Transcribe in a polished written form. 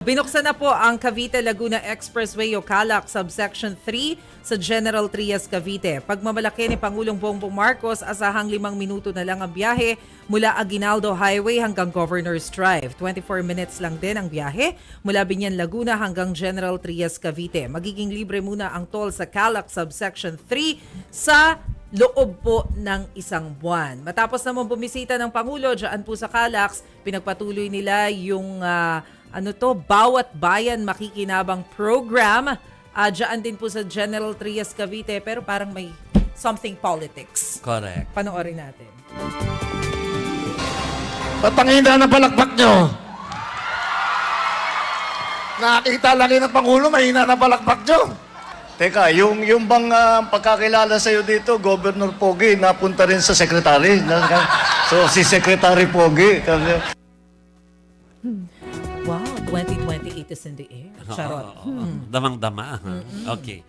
Binuksan na po ang Cavite-Laguna Expressway o CALAC Subsection 3 sa General Trias, Cavite. Pagmamalaki ni Pangulong Bongbong Marcos, asahang 5 minuto na lang ang biyahe mula Aguinaldo Highway hanggang Governor's Drive. 24 minutes lang din ang biyahe mula Binyan, Laguna hanggang General Trias, Cavite. Magiging libre muna ang toll sa CALAC Subsection 3 sa loob po ng isang buwan. Matapos naman bumisita ng Pangulo dyan po sa CALAX, pinagpatuloy nila yung Bawat Bayan Makikinabang program. Dyan din po sa General Trias, Cavite, pero parang may something politics. Correct. Panoorin natin. Ba't ang hina ng palakpak nyo? Nakakita lang yun ng Pangulo, mahina ng palakpak nyo. Teka, yung bang pagkakilala sa'yo dito, Governor Pogi, napunta rin sa Secretary. So, si Secretary Pogi. Wow, 2028 is in the air. Charot. Damang-dama. Okay.